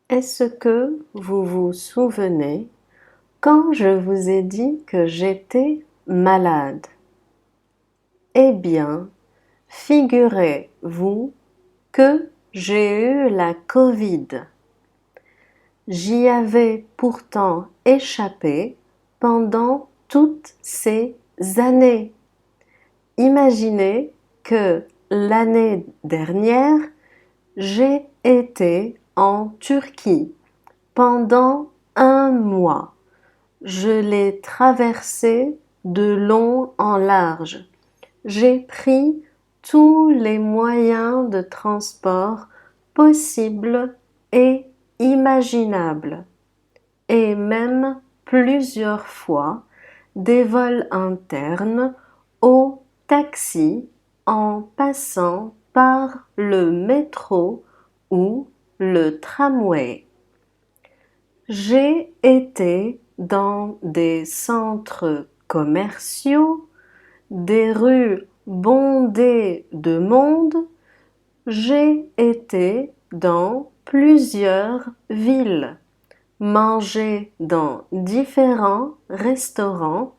Est-ce que vous vous souvenez quand je vous ai dit que j'étais malade? Eh bien, figurez-vous que j'ai eu la Covid. J'y avais pourtant échappé pendant toutes ces années. Imaginez que l'année dernière, j'ai été en Turquie pendant un mois. Je l'ai traversé de long en large. J'ai pris tous les moyens de transport possibles et imaginables, et même plusieurs fois des vols internes au taxi en passant par le métro ou le tramway. J'ai été dans des centres commerciaux, des rues bondées de monde. J'ai été dans plusieurs villes, mangé dans différents restaurants,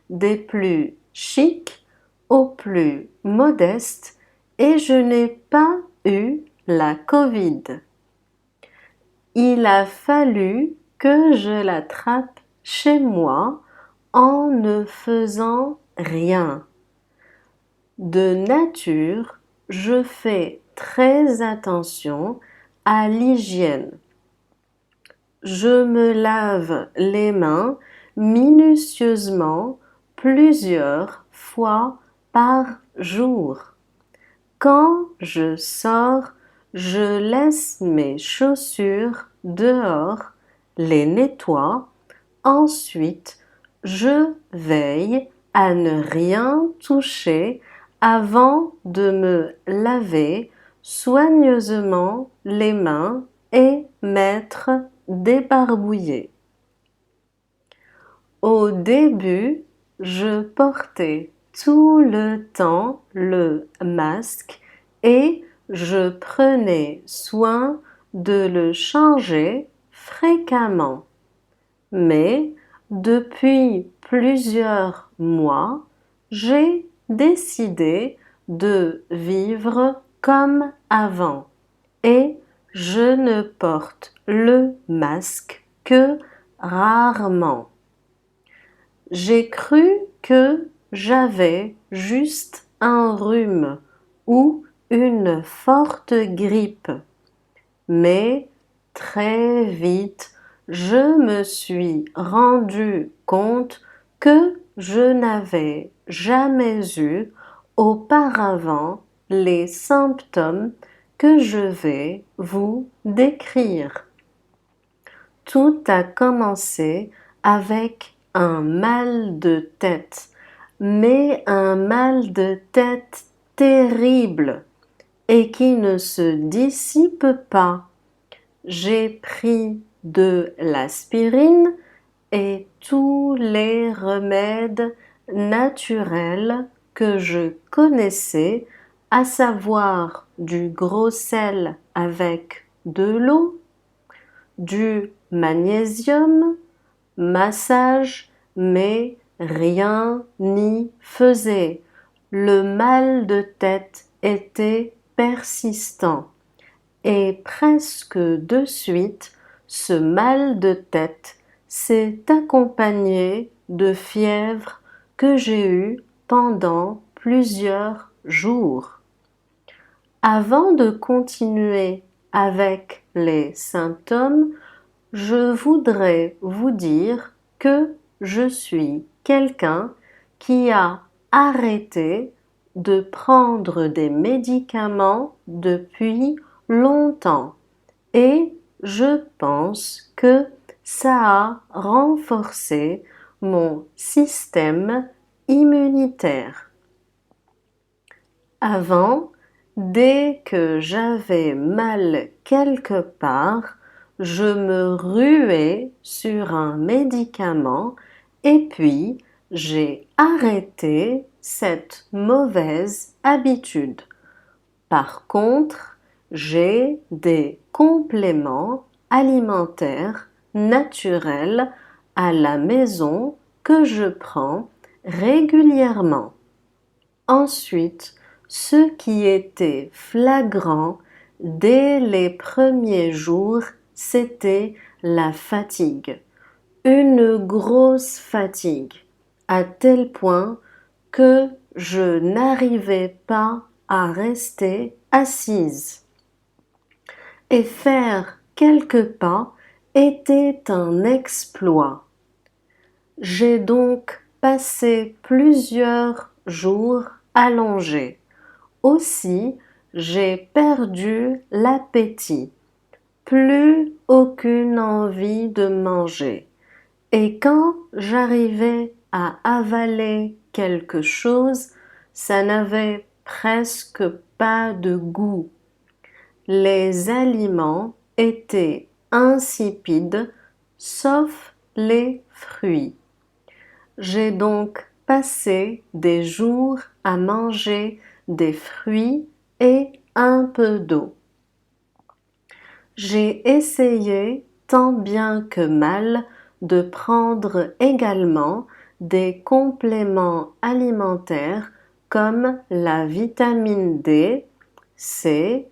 des plus chics aux plus modestes, et je n'ai pas eu la Covid. Il a fallu que je l'attrape chez moi en ne faisant rien. De nature, je fais très attention à l'hygiène. Je me lave les mains minutieusement plusieurs fois par jour. Quand je sors, je laisse mes chaussures dehors, les nettoie. Ensuite, je veille à ne rien toucher avant de me laver soigneusement les mains et m'être débarbouillée. Au début, je portais tout le temps le masque et je prenais soin de le changer fréquemment. Mais depuis plusieurs mois, j'ai décidé de vivre comme avant et je ne porte le masque que rarement. J'ai cru que j'avais juste un rhume ou une forte grippe, mais très vite, je me suis rendu compte que je n'avais jamais eu auparavant les symptômes que je vais vous décrire. Tout a commencé avec un mal de tête, mais un mal de tête terrible et qui ne se dissipe pas. J'ai pris de l'aspirine et tous les remèdes naturels que je connaissais, à savoir du gros sel avec de l'eau, du magnésium, massage, mais rien n'y faisait. Le mal de tête était persistant. Et presque de suite, ce mal de tête s'est accompagné de fièvre que j'ai eue pendant plusieurs jours. Avant de continuer avec les symptômes, je voudrais vous dire que je suis quelqu'un qui a arrêté de prendre des médicaments depuis longtemps et je pense que ça a renforcé mon système immunitaire. Avant, dès que j'avais mal quelque part, je me ruais sur un médicament et puis j'ai arrêté cette mauvaise habitude. Par contre, j'ai des compléments alimentaire naturel à la maison que je prends régulièrement. Ensuite, ce qui était flagrant dès les premiers jours, c'était la fatigue. Une grosse fatigue, à tel point que je n'arrivais pas à rester assise. Et faire quelques pas était un exploit. J'ai donc passé plusieurs jours allongée. Aussi, j'ai perdu l'appétit. Plus aucune envie de manger. Et quand j'arrivais à avaler quelque chose, ça n'avait presque pas de goût. Les aliments étaient insipides, sauf les fruits. J'ai donc passé des jours à manger des fruits et un peu d'eau. J'ai essayé tant bien que mal de prendre également des compléments alimentaires comme la vitamine D, C,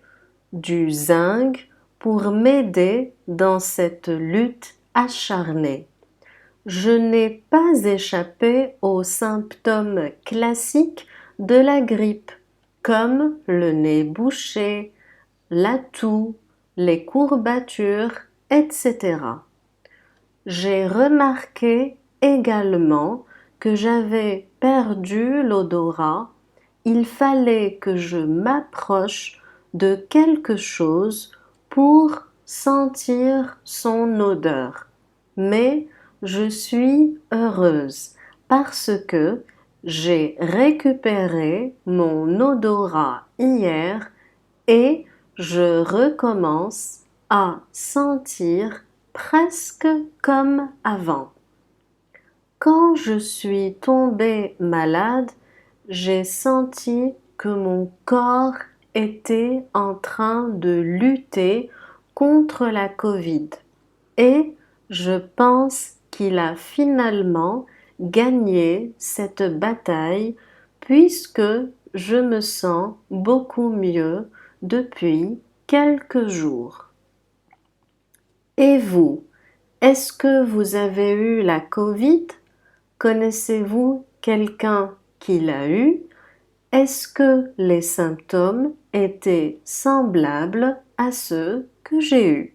du zinc pour m'aider dans cette lutte acharnée. Je n'ai pas échappé aux symptômes classiques de la grippe, comme le nez bouché, la toux, les courbatures, etc. J'ai remarqué également que j'avais perdu l'odorat. Il fallait que je m'approche de quelque chose pour sentir son odeur. Mais je suis heureuse parce que j'ai récupéré mon odorat hier et je recommence à sentir presque comme avant. Quand je suis tombée malade, j'ai senti que mon corps était en train de lutter contre la Covid et je pense qu'il a finalement gagné cette bataille puisque je me sens beaucoup mieux depuis quelques jours. Et vous, est-ce que vous avez eu la Covid? Connaissez-vous quelqu'un qui l'a eu? Est-ce que les symptômes étaient semblables à ceux que j'ai eus?